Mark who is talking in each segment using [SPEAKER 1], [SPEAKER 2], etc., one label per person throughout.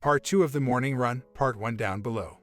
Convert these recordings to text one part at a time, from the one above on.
[SPEAKER 1] Part 2 of the morning run, part 1 down below.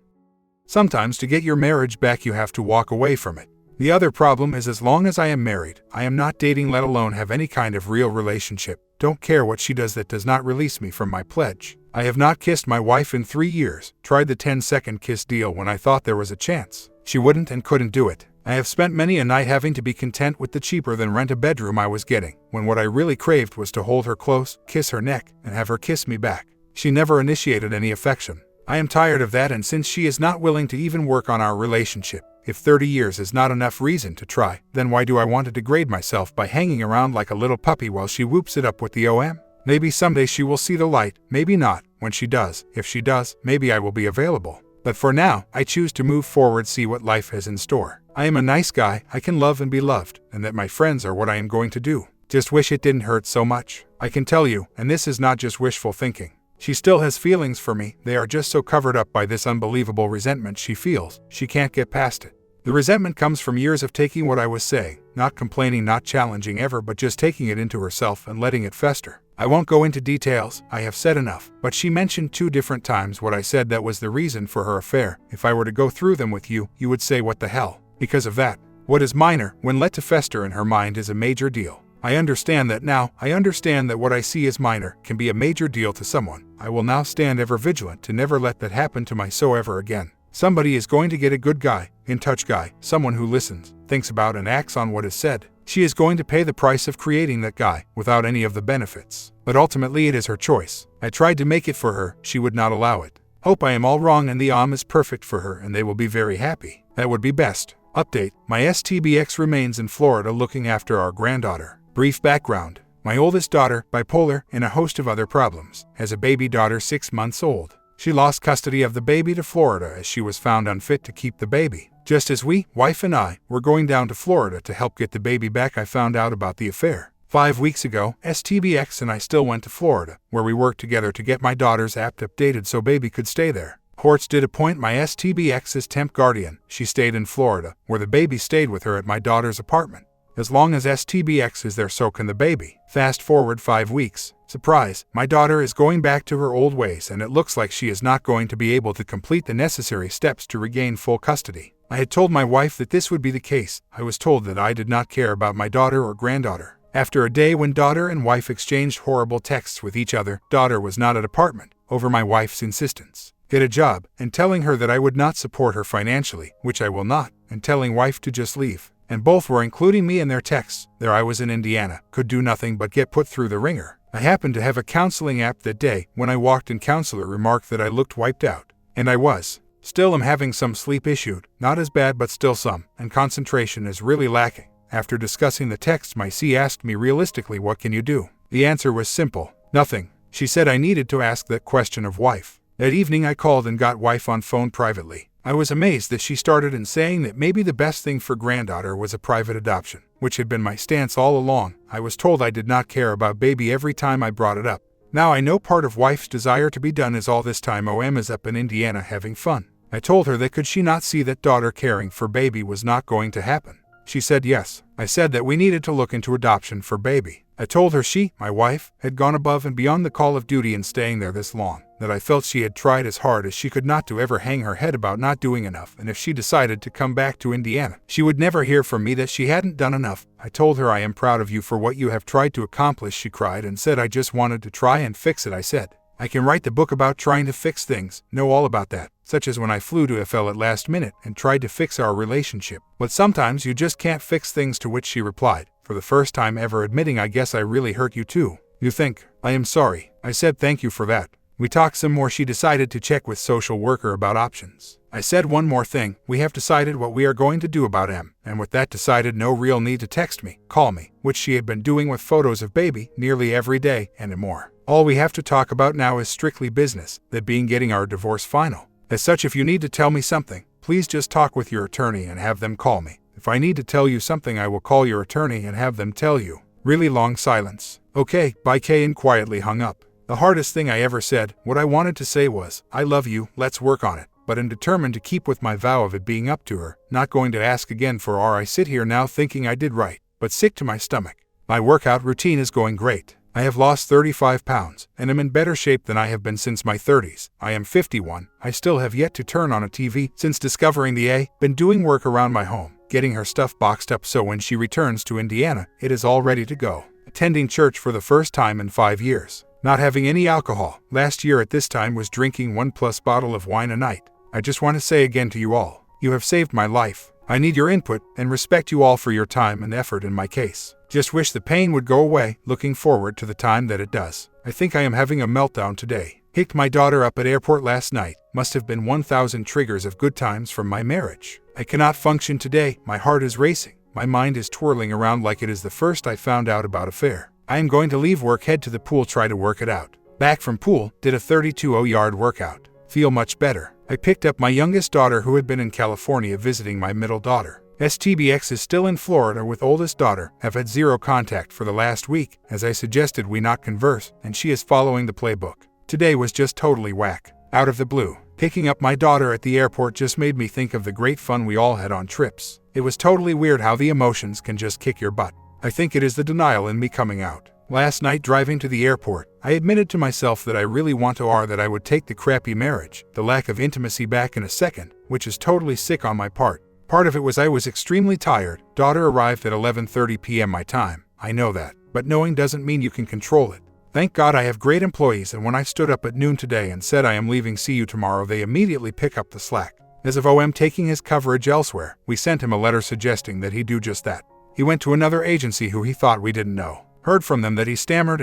[SPEAKER 1] Sometimes to get your marriage back you have to walk away from it. The other problem is as long as I am married, I am not dating, let alone have any kind of real relationship. Don't care what she does, that does not release me from my pledge. I have not kissed my wife in 3 years, tried the 10-second kiss deal when I thought there was a chance. She wouldn't and couldn't do it. I have spent many a night having to be content with the cheaper than rent a bedroom I was getting, when what I really craved was to hold her close, kiss her neck, and have her kiss me back. She never initiated any affection. I am tired of that, and since she is not willing to even work on our relationship, if 30 years is not enough reason to try, then why do I want to degrade myself by hanging around like a little puppy while she whoops it up with the OM? Maybe someday she will see the light, maybe not. When she does, if she does, maybe I will be available. But for now, I choose to move forward, see what life has in store. I am a nice guy, I can love and be loved, and that my friends are what I am going to do. Just wish it didn't hurt so much. I can tell you, and this is not just wishful thinking. She still has feelings for me, they are just so covered up by this unbelievable resentment she feels, she can't get past it. The resentment comes from years of taking what I was saying, not complaining, not challenging ever, but just taking it into herself and letting it fester. I won't go into details, I have said enough, but she mentioned 2 different times what I said that was the reason for her affair. If I were to go through them with you, you would say what the hell. Because of that, what is minor, when let to fester in her mind, is a major deal. I understand that now. I understand that what I see as minor can be a major deal to someone. I will now stand ever vigilant to never let that happen to my so ever again. Somebody is going to get a good guy, in touch guy, someone who listens, thinks about and acts on what is said. She is going to pay the price of creating that guy, without any of the benefits. But ultimately it is her choice. I tried to make it for her, she would not allow it. Hope I am all wrong and the OM is perfect for her and they will be very happy. That would be best. Update: my STBX remains in Florida looking after our granddaughter. Brief background: my oldest daughter, bipolar and a host of other problems, has a baby daughter 6 months old. She lost custody of the baby to Florida as she was found unfit to keep the baby. Just as we, wife and I, were going down to Florida to help get the baby back, I found out about the affair. 5 weeks ago, STBX and I still went to Florida, where we worked together to get my daughter's app updated so baby could stay there. Courts did appoint my STBX as temp guardian. She stayed in Florida, where the baby stayed with her at my daughter's apartment. As long as STBX is there, so can the baby. Fast forward 5 weeks. Surprise, my daughter is going back to her old ways and it looks like she is not going to be able to complete the necessary steps to regain full custody. I had told my wife that this would be the case. I was told that I did not care about my daughter or granddaughter. After a day when daughter and wife exchanged horrible texts with each other, daughter was not at apartment, over my wife's insistence. Get a job, and telling her that I would not support her financially, which I will not, and telling wife to just leave. And both were including me in their texts. There I was in Indiana, could do nothing but get put through the ringer. I happened to have a counseling app that day. When I walked in, counselor remarked that I looked wiped out. And I was. Still am having some sleep issue, not as bad but still some, and concentration is really lacking. After discussing the text, my C asked me realistically, what can you do? The answer was simple: nothing. She said I needed to ask that question of wife. That evening I called and got wife on phone privately. I was amazed that she started in saying that maybe the best thing for granddaughter was a private adoption, which had been my stance all along. I was told I did not care about baby every time I brought it up. Now I know part of wife's desire to be done is all this time OM is up in Indiana having fun. I told her that could she not see that daughter caring for baby was not going to happen. She said yes. I said that we needed to look into adoption for baby. I told her she, my wife, had gone above and beyond the call of duty in staying there this long, that I felt she had tried as hard as she could not to ever hang her head about not doing enough, and if she decided to come back to Indiana, she would never hear from me that she hadn't done enough. I told her I am proud of you for what you have tried to accomplish. She cried and said I just wanted to try and fix it. I said, I can write the book about trying to fix things, know all about that, such as when I flew to FL at last minute and tried to fix our relationship. But sometimes you just can't fix things. To which she replied, for the first time ever admitting, I guess I really hurt you too. You think? I am sorry. I said thank you for that. We talked some more. She decided to check with social worker about options. I said one more thing, we have decided what we are going to do about M, and with that decided no real need to text me, call me, which she had been doing with photos of baby nearly every day, and more. All we have to talk about now is strictly business, that being getting our divorce final. As such, if you need to tell me something, please just talk with your attorney and have them call me. If I need to tell you something, I will call your attorney and have them tell you. Really long silence. Okay, bye. K and quietly hung up. The hardest thing I ever said, what I wanted to say was, I love you, let's work on it. But am determined to keep with my vow of it being up to her, not going to ask again for. I sit here now thinking I did right, but sick to my stomach. My workout routine is going great. I have lost 35 pounds, and am in better shape than I have been since my 30s. I am 51. I still have yet to turn on a TV since discovering the A. Been doing work around my home, getting her stuff boxed up so when she returns to Indiana, it is all ready to go. Attending church for the first time in 5 years. Not having any alcohol. Last year at this time was drinking 1+ bottle of wine a night. I just want to say again to you all, you have saved my life. I need your input and respect you all for your time and effort in my case. Just wish the pain would go away, looking forward to the time that it does. I think I am having a meltdown today. Picked my daughter up at airport last night. Must have been 1,000 triggers of good times from my marriage. I cannot function today. My heart is racing. My mind is twirling around like it is the first I found out about affair. I am going to leave work, head to the pool, try to work it out. Back from pool, did a 32-yard workout. Feel much better. I picked up my youngest daughter who had been in California visiting my middle daughter. STBX is still in Florida with oldest daughter. Have had zero contact for the last week, as I suggested we not converse, and she is following the playbook. Today was just totally whack. Out of the blue. Picking up my daughter at the airport just made me think of the great fun we all had on trips. It was totally weird how the emotions can just kick your butt. I think it is the denial in me coming out. Last night driving to the airport, I admitted to myself that I really want to that I would take the crappy marriage, the lack of intimacy back in a second, which is totally sick on my part. Part of it was I was extremely tired. Daughter arrived at 11:30 p.m. my time. I know that, but knowing doesn't mean you can control it. Thank God I have great employees, and when I stood up at noon today and said I am leaving, see you tomorrow, they immediately pick up the slack. As of OM taking his coverage elsewhere, we sent him a letter suggesting that he do just that. He went to another agency who he thought we didn't know. Heard from them that he stammered,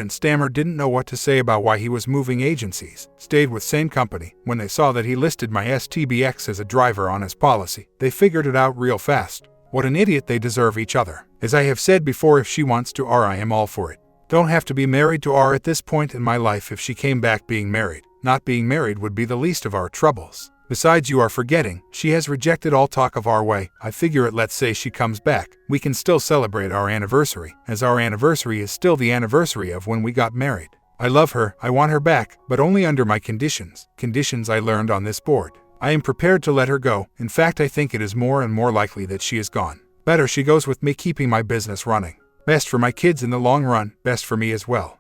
[SPEAKER 1] didn't know what to say about why he was moving agencies. Stayed with same company. When they saw that he listed my STBX as a driver on his policy, they figured it out real fast. What an idiot, they deserve each other. As I have said before, if she wants to I am all for it. Don't have to be married to at this point in my life. If she came back being married, not being married would be the least of our troubles. Besides, you are forgetting, she has rejected all talk of our way. I figure it, let's say she comes back, we can still celebrate our anniversary, as our anniversary is still the anniversary of when we got married. I love her, I want her back, but only under my conditions I learned on this board. I am prepared to let her go. In fact, I think it is more and more likely that she is gone. Better she goes with me, keeping my business running. Best for my kids in the long run, best for me as well.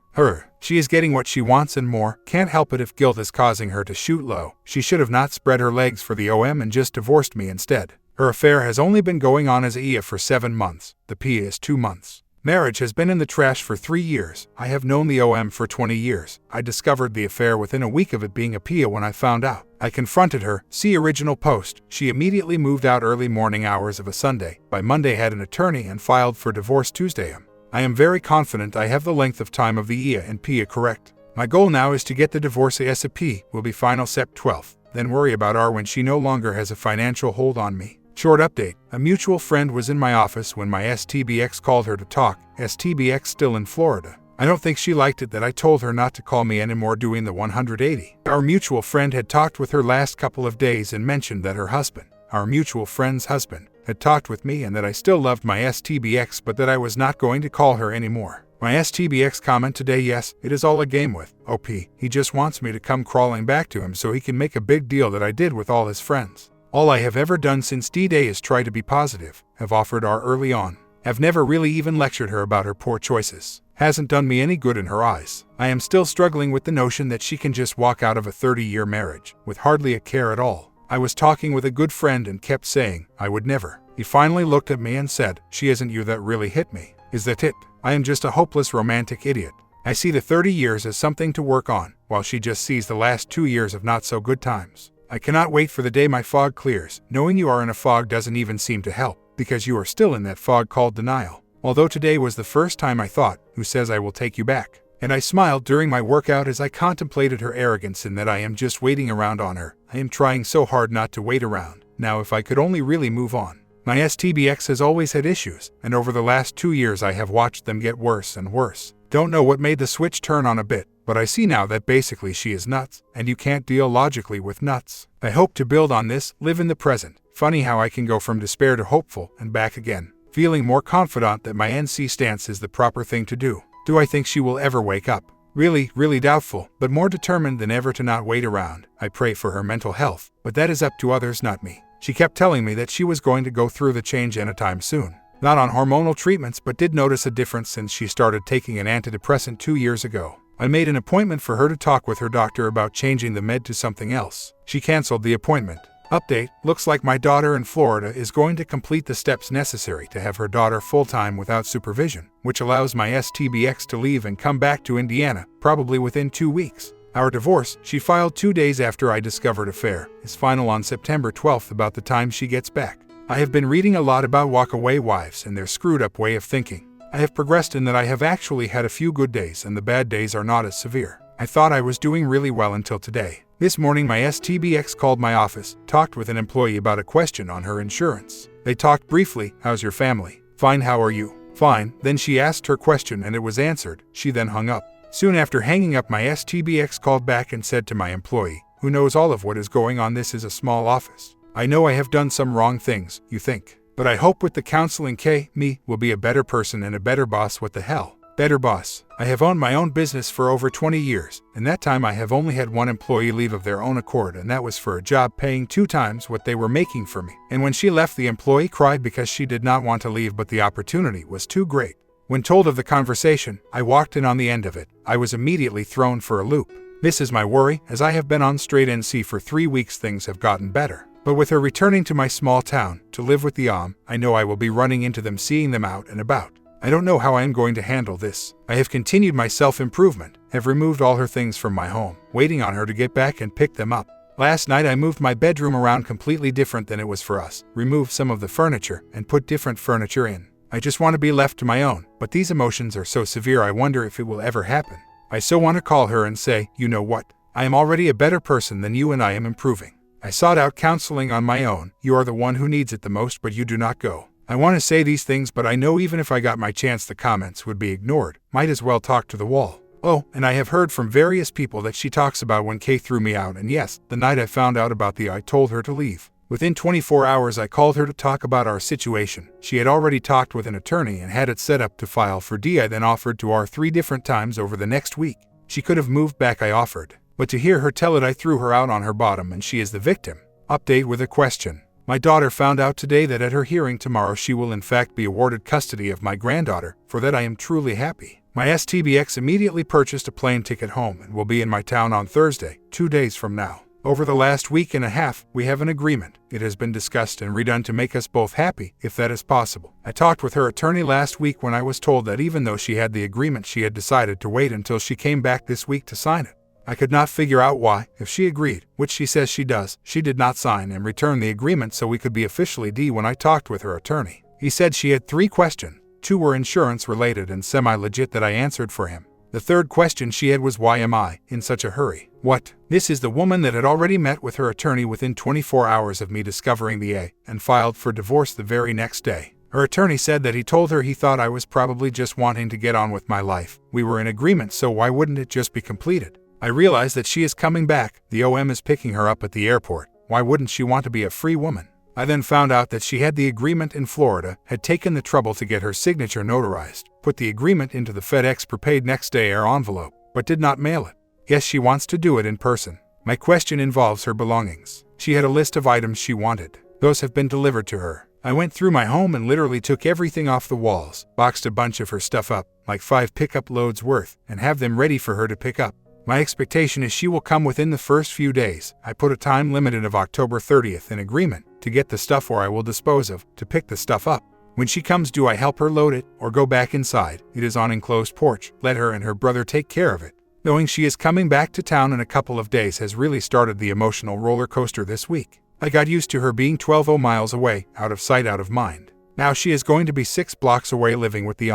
[SPEAKER 1] She is getting what she wants and more. Can't help it if guilt is causing her to shoot low. She should have not spread her legs for the OM and just divorced me instead. Her affair has only been going on as a IA for 7 months. The PIA is 2 months. Marriage has been in the trash for 3 years. I have known the OM for 20 years. I discovered the affair within a week of it being a PIA when I found out. I confronted her. See original post. She immediately moved out early morning hours of a Sunday. By Monday had an attorney and filed for divorce Tuesday. I am very confident I have the length of time of the IA and PIA correct. My goal now is to get the divorce ASAP, will be final Sept 12th, then worry about when she no longer has a financial hold on me. Short update, a mutual friend was in my office when my STBX called her to talk. STBX still in Florida. I don't think she liked it that I told her not to call me anymore doing the 180. Our mutual friend had talked with her last couple of days and mentioned that her husband, our mutual friend's husband, had talked with me and that I still loved my STBX but that I was not going to call her anymore. My STBX comment today, yes, it is all a game with OP. He just wants me to come crawling back to him so he can make a big deal that I did with all his friends. All I have ever done since D-Day is try to be positive, have offered early on. Have never really even lectured her about her poor choices. Hasn't done me any good in her eyes. I am still struggling with the notion that she can just walk out of a 30-year marriage with hardly a care at all. I was talking with a good friend and kept saying, I would never. He finally looked at me and said, she isn't you that really hit me. Is that it? I am just a hopeless romantic idiot. I see the 30 years as something to work on, while she just sees the last 2 years of not so good times. I cannot wait for the day my fog clears. Knowing you are in a fog doesn't even seem to help, because you are still in that fog called denial. Although today was the first time I thought, who says I will take you back? And I smiled during my workout as I contemplated her arrogance and that I am just waiting around on her. I am trying so hard not to wait around. Now if I could only really move on. My STBX has always had issues, and over the last 2 years I have watched them get worse and worse. Don't know what made the switch turn on a bit, but I see now that basically she is nuts, and you can't deal logically with nuts. I hope to build on this, live in the present. Funny how I can go from despair to hopeful, and back again. Feeling more confident that my NC stance is the proper thing to do. Do I think she will ever wake up? Really, really doubtful, but more determined than ever to not wait around. I pray for her mental health, but that is up to others, not me. She kept telling me that she was going to go through the change anytime soon. Not on hormonal treatments, but did notice a difference since she started taking an antidepressant 2 years ago. I made an appointment for her to talk with her doctor about changing the med to something else. She canceled the appointment. Update: looks like my daughter in Florida is going to complete the steps necessary to have her daughter full-time without supervision, which allows my STBX to leave and come back to Indiana, probably within 2 weeks. Our divorce, she filed 2 days after I discovered affair, is final on September 12th, about the time she gets back. I have been reading a lot about walk-away wives and their screwed-up way of thinking. I have progressed in that I have actually had a few good days, and the bad days are not as severe. I thought I was doing really well until today. This morning my STBX called my office, talked with an employee about a question on her insurance. They talked briefly. How's your family? Fine, how are you? Fine. Then she asked her question and it was answered. She then hung up. Soon after hanging up, my STBX called back and said to my employee, who knows all of what is going on, this is a small office. I know I have done some wrong things, you think. But I hope with the counseling me will be a better person and a better boss. What the hell? Better boss. I have owned my own business for over 20 years. In that time I have only had one employee leave of their own accord, and that was for a job paying 2 times what they were making for me. And when she left, the employee cried because she did not want to leave, but the opportunity was too great. When told of the conversation, I walked in on the end of it. I was immediately thrown for a loop. This is my worry, as I have been on straight NC for 3 weeks. Things have gotten better. But with her returning to my small town to live with the I know I will be running into them, seeing them out and about. I don't know how I am going to handle this. I have continued my self-improvement, have removed all her things from my home, waiting on her to get back and pick them up. Last night I moved my bedroom around completely different than it was for us, removed some of the furniture, and put different furniture in. I just want to be left to my own, but these emotions are so severe I wonder if it will ever happen. I so want to call her and say, you know what? I am already a better person than you and I am improving. I sought out counseling on my own. You are the one who needs it the most, but you do not go. I want to say these things, but I know even if I got my chance the comments would be ignored. Might as well talk to the wall. Oh, and I have heard from various people that she talks about when Kay threw me out, and yes, the night I found out about I told her to leave. Within 24 hours I called her to talk about our situation. She had already talked with an attorney and had it set up to file for D. I then offered to R 3 different times over the next week. She could have moved back, I offered. But to hear her tell it, I threw her out on her bottom and she is the victim. Update with a question. My daughter found out today that at her hearing tomorrow she will in fact be awarded custody of my granddaughter. For that I am truly happy. My STBX immediately purchased a plane ticket home and will be in my town on Thursday, 2 days from now. Over the last week and a half, we have an agreement. It has been discussed and redone to make us both happy, if that is possible. I talked with her attorney last week when I was told that even though she had the agreement, she had decided to wait until she came back this week to sign it. I could not figure out why, if she agreed, which she says she does, she did not sign and return the agreement so we could be officially D. When I talked with her attorney, he said she had 3 questions. 2 were insurance related and semi-legit that I answered for him. The 3rd question she had was, why am I in such a hurry? What? This is the woman that had already met with her attorney within 24 hours of me discovering the and filed for divorce the very next day. Her attorney said that he told her he thought I was probably just wanting to get on with my life. We were in agreement, so why wouldn't it just be completed? I realized that she is coming back. The OM is picking her up at the airport. Why wouldn't she want to be a free woman? I then found out that she had the agreement in Florida, had taken the trouble to get her signature notarized, put the agreement into the FedEx prepaid next day air envelope, but did not mail it. Yes, she wants to do it in person. My question involves her belongings. She had a list of items she wanted. Those have been delivered to her. I went through my home and literally took everything off the walls, boxed a bunch of her stuff up, like 5 pickup loads worth, and have them ready for her to pick up. My expectation is she will come within the first few days. I put a time limit of October 30th in agreement to get the stuff, or I will dispose of, to pick the stuff up. When she comes, do I help her load it or go back inside? It is on enclosed porch. Let her and her brother take care of it. Knowing she is coming back to town in a couple of days has really started the emotional roller coaster this week. I got used to her being 12 miles away, out of sight, out of mind. Now she is going to be 6 blocks away living with the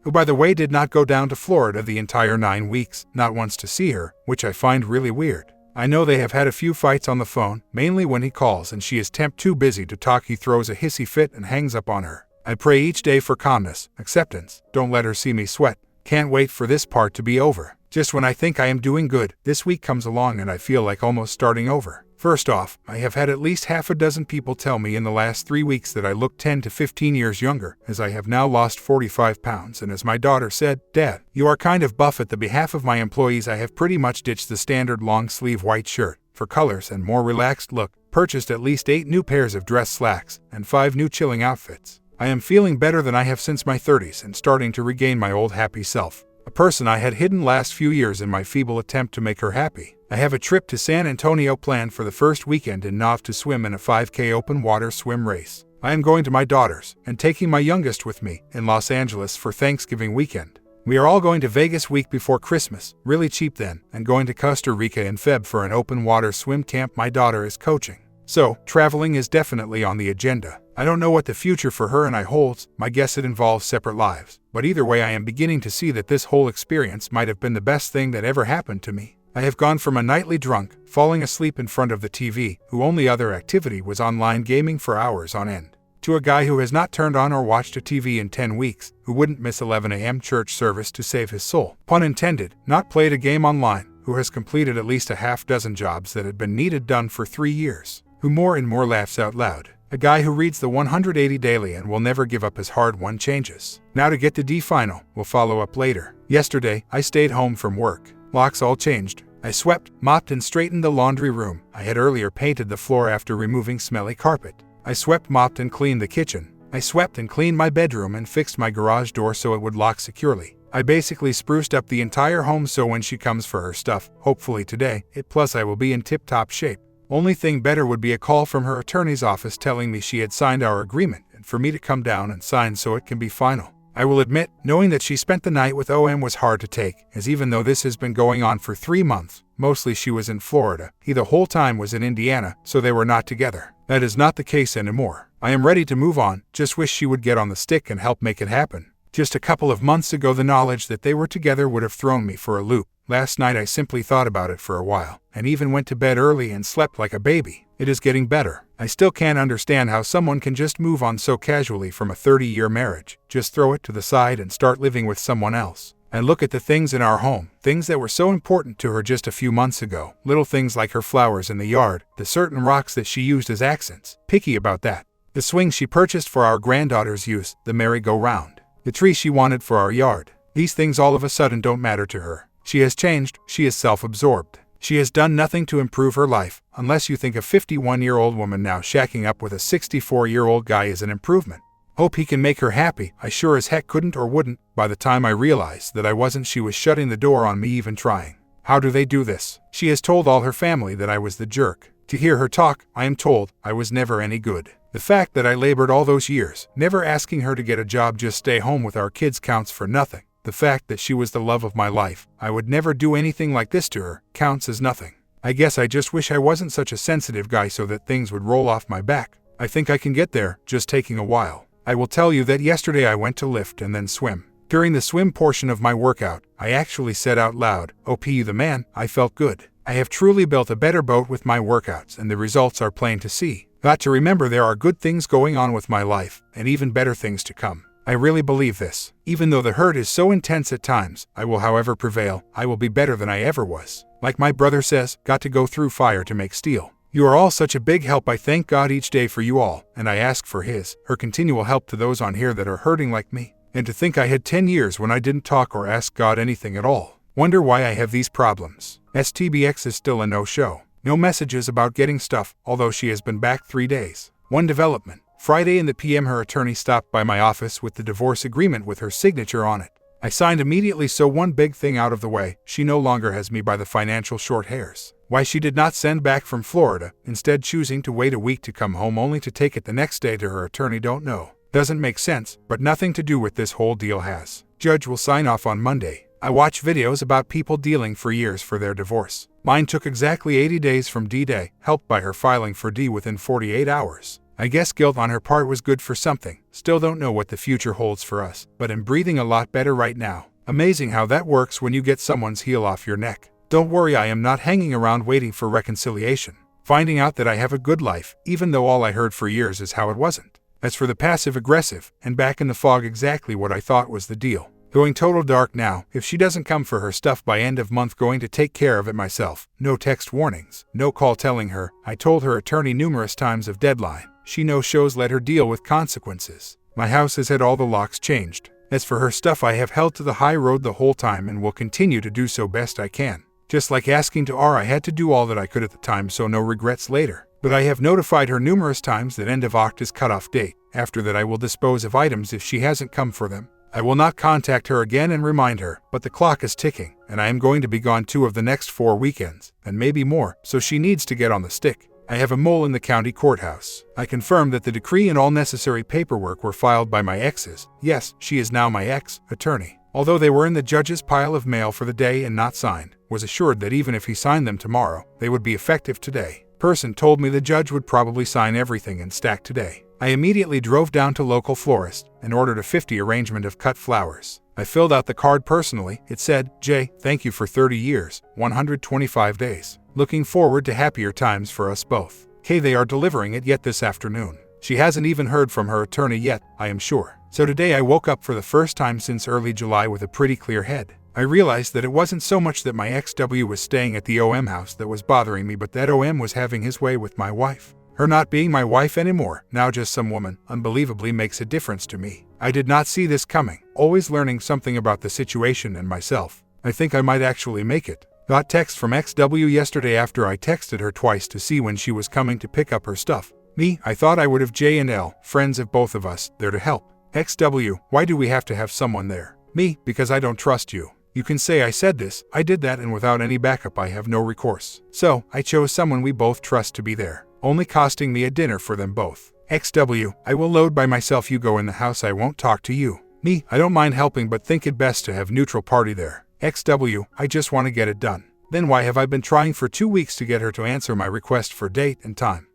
[SPEAKER 1] who by the way did not go down to Florida the entire 9 weeks, not once to see her, which I find really weird. I know they have had a few fights on the phone, mainly when he calls and she is too busy to talk. He throws a hissy fit and hangs up on her. I pray each day for calmness, acceptance. Don't let her see me sweat. Can't wait for this part to be over. Just when I think I am doing good, this week comes along and I feel like almost starting over. First off, I have had at least half a dozen people tell me in the last 3 weeks that I look 10 to 15 years younger, as I have now lost 45 pounds, and as my daughter said, Dad, you are kind of buff. At the behalf of my employees, I have pretty much ditched the standard long-sleeve white shirt for colors and more relaxed look, purchased at least 8 new pairs of dress slacks, and 5 new chilling outfits. I am feeling better than I have since my 30s and starting to regain my old happy self. A person I had hidden last few years in my feeble attempt to make her happy. I have a trip to San Antonio planned for the first weekend in Nav to swim in a 5K open water swim race. I am going to my daughter's and taking my youngest with me in Los Angeles for Thanksgiving weekend. We are all going to Vegas week before Christmas, really cheap then, and going to Costa Rica in Feb for an open water swim camp my daughter is coaching. So, traveling is definitely on the agenda. I don't know what the future for her and I holds, my guess it involves separate lives, but either way I am beginning to see that this whole experience might have been the best thing that ever happened to me. I have gone from a nightly drunk, falling asleep in front of the TV, who only other activity was online gaming for hours on end, to a guy who has not turned on or watched a TV in 10 weeks, who wouldn't miss 11 a.m. church service to save his soul, pun intended, not played a game online, who has completed at least a half-dozen jobs that had been needed done for 3 years, who more and more laughs out loud, a guy who reads the 180 daily and will never give up his hard-won changes. Now to get to D final, we'll follow up later. Yesterday, I stayed home from work. Locks all changed. I swept, mopped and straightened the laundry room. I had earlier painted the floor after removing smelly carpet. I swept, mopped and cleaned the kitchen. I swept and cleaned my bedroom and fixed my garage door so it would lock securely. I basically spruced up the entire home so when she comes for her stuff, hopefully today, plus I will be in tip-top shape. Only thing better would be a call from her attorney's office telling me she had signed our agreement and for me to come down and sign so it can be final. I will admit, knowing that she spent the night with OM was hard to take, as even though this has been going on for 3 months, mostly she was in Florida, he the whole time was in Indiana, so they were not together. That is not the case anymore. I am ready to move on, just wish she would get on the stick and help make it happen. Just a couple of months ago the knowledge that they were together would have thrown me for a loop. Last night I simply thought about it for a while, and even went to bed early and slept like a baby. It is getting better. I still can't understand how someone can just move on so casually from a 30-year marriage, just throw it to the side and start living with someone else. And look at the things in our home, things that were so important to her just a few months ago, little things like her flowers in the yard, the certain rocks that she used as accents, picky about that, the swing she purchased for our granddaughter's use, the merry-go-round, the tree she wanted for our yard. These things all of a sudden don't matter to her. She has changed, she is self-absorbed. She has done nothing to improve her life, unless you think a 51-year-old woman now shacking up with a 64-year-old guy is an improvement. Hope he can make her happy. I sure as heck couldn't or wouldn't. By the time I realized that I wasn't, she was shutting the door on me even trying. How do they do this? She has told all her family that I was the jerk. To hear her talk, I am told I was never any good. The fact that I labored all those years, never asking her to get a job, just stay home with our kids, counts for nothing. The fact that she was the love of my life, I would never do anything like this to her, counts as nothing. I guess I just wish I wasn't such a sensitive guy so that things would roll off my back. I think I can get there, just taking a while. I will tell you that yesterday I went to lift and then swim. During the swim portion of my workout, I actually said out loud, "OP you the man," I felt good. I have truly built a better boat with my workouts and the results are plain to see. Got to remember there are good things going on with my life, and even better things to come. I really believe this. Even though the hurt is so intense at times, I will however prevail. I will be better than I ever was. Like my brother says, got to go through fire to make steel. You are all such a big help. I thank God each day for you all, and I ask for her continual help to those on here that are hurting like me. And to think I had 10 years when I didn't talk or ask God anything at all. Wonder why I have these problems. STBX is still a no-show. No messages about getting stuff, although she has been back 3 days. One development. Friday in the PM her attorney stopped by my office with the divorce agreement with her signature on it. I signed immediately, so one big thing out of the way, she no longer has me by the financial short hairs. Why she did not send back from Florida, instead choosing to wait a week to come home only to take it the next day to her attorney, don't know. Doesn't make sense, but nothing to do with this whole deal has. Judge will sign off on Monday. I watch videos about people dealing for years for their divorce. Mine took exactly 80 days from D-Day, helped by her filing for D within 48 hours. I guess guilt on her part was good for something. Still don't know what the future holds for us, but am breathing a lot better right now. Amazing how that works when you get someone's heel off your neck. Don't worry, I am not hanging around waiting for reconciliation. Finding out that I have a good life, even though all I heard for years is how it wasn't. As for the passive-aggressive, and back in the fog, exactly what I thought was the deal. Going total dark now. If she doesn't come for her stuff by end of month, going to take care of it myself. No text warnings, no call telling her. I told her attorney numerous times of deadline. She no-shows, let her deal with consequences. My house has had all the locks changed. As for her stuff, I have held to the high road the whole time and will continue to do so best I can. Just like asking to R, I had to do all that I could at the time, so no regrets later. But I have notified her numerous times that end of Oct is cutoff date, After that I will dispose of items if she hasn't come for them. I will not contact her again and remind her, but the clock is ticking, and I am going to be gone 2 of the next 4 weekends, and maybe more, so she needs to get on the stick. I have a mole in the county courthouse. I confirmed that the decree and all necessary paperwork were filed by my exes. Yes, she is now my ex-attorney. Although they were in the judge's pile of mail for the day and not signed, was assured that even if he signed them tomorrow, they would be effective today. Person told me the judge would probably sign everything and stack today. I immediately drove down to local florist and ordered a 50 arrangement of cut flowers. I filled out the card personally. It said, Jay, thank you for 30 years, 125 days. Looking forward to happier times for us both. They are delivering it yet this afternoon. She hasn't even heard from her attorney yet, I am sure. So today I woke up for the first time since early July with a pretty clear head. I realized that it wasn't so much that my ex-W was staying at the OM house that was bothering me, but that OM was having his way with my wife. Her not being my wife anymore, now just some woman, unbelievably makes a difference to me. I did not see this coming, always learning something about the situation and myself. I think I might actually make it. Got text from XW yesterday after I texted her twice to see when she was coming to pick up her stuff. I thought I would have J and L, friends of both of us, there to help. XW, why do we have to have someone there? Because I don't trust you. You can say I said this, I did that, and without any backup I have no recourse. So, I chose someone we both trust to be there, only costing me a dinner for them both. XW, I will load by myself, you go in the house, I won't talk to you. I don't mind helping but think it best to have neutral party there. XW, I just want to get it done. Then why have I been trying for 2 weeks to get her to answer my request for date and time?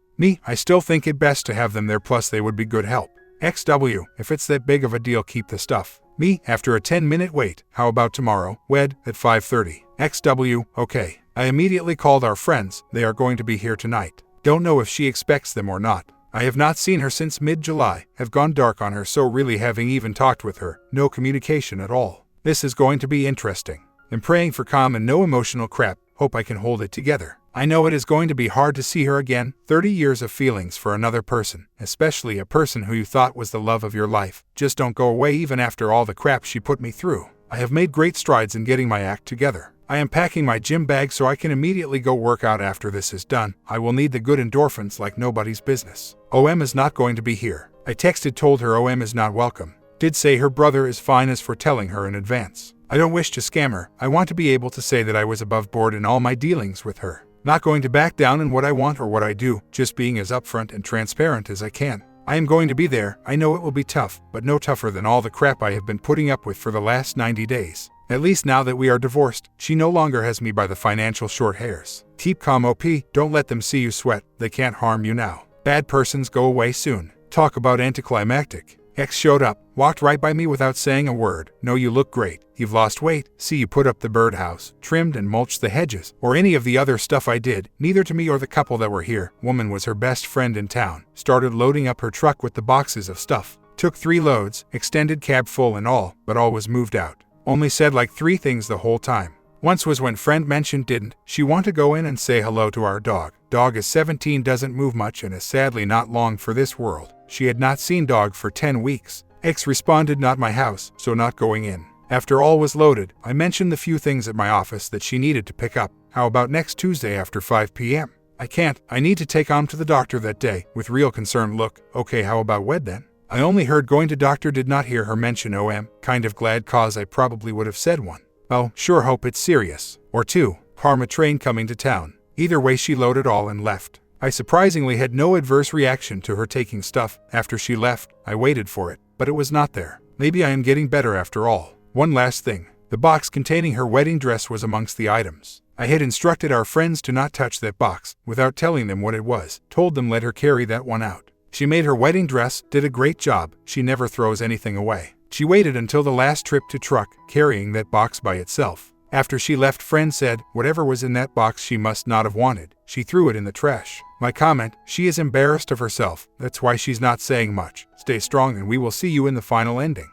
[SPEAKER 1] I still think it best to have them there, plus they would be good help. XW, if it's that big of a deal, keep the stuff. After a 10-minute wait, how about tomorrow, wed, at 5:30? XW, okay. I immediately called our friends, they are going to be here tonight. Don't know if she expects them or not. I have not seen her since mid-July, have gone dark on her, so really having even talked with her, no communication at all. This is going to be interesting. I'm praying for calm and no emotional crap, hope I can hold it together. I know it is going to be hard to see her again, 30 years of feelings for another person, especially a person who you thought was the love of your life, just don't go away even after all the crap she put me through. I have made great strides in getting my act together. I am packing my gym bag so I can immediately go work out after this is done. I will need the good endorphins like nobody's business. OM is not going to be here. I texted, told her OM is not welcome. Did say her brother is fine as for telling her in advance. I don't wish to scam her. I want to be able to say that I was above board in all my dealings with her. Not going to back down in what I want or what I do, just being as upfront and transparent as I can. I am going to be there. I know it will be tough, but no tougher than all the crap I have been putting up with for the last 90 days. At least now that we are divorced, she no longer has me by the financial short hairs. Keep calm, OP. Don't let them see you sweat. They can't harm you now. Bad persons go away soon. Talk about anticlimactic. X showed up, walked right by me without saying a word. No, you look great. You've lost weight. See, you put up the birdhouse, trimmed and mulched the hedges, or any of the other stuff I did, neither to me or the couple that were here. Woman was her best friend in town. Started loading up her truck with the boxes of stuff. Took 3 loads, extended cab full and all, but all was moved out. Only said like 3 things the whole time. Once was when friend mentioned didn't she want to go in and say hello to our dog. Dog is 17, doesn't move much, and is sadly not long for this world. She had not seen dog for 10 weeks. X responded, not my house, so not going in. After all was loaded, I mentioned the few things at my office that she needed to pick up. How about next Tuesday after 5 p.m? I can't. I need to take Om to the doctor that day, with real concerned look. Okay, how about wed then? I only heard going to doctor, did not hear her mention OM. Kind of glad, cause I probably would have said one. Oh, sure, hope it's serious. Or 2, Parma train coming to town. Either way, she loaded all and left. I surprisingly had no adverse reaction to her taking stuff. After she left, I waited for it, but it was not there. Maybe I am getting better after all. One last thing. The box containing her wedding dress was amongst the items. I had instructed our friends to not touch that box, without telling them what it was. Told them let her carry that one out. She made her wedding dress, did a great job. She never throws anything away. She waited until the last trip to truck, carrying that box by itself. After she left, friend said, whatever was in that box she must not have wanted. She threw it in the trash. My comment, she is embarrassed of herself. That's why she's not saying much. Stay strong and we will see you in the final ending.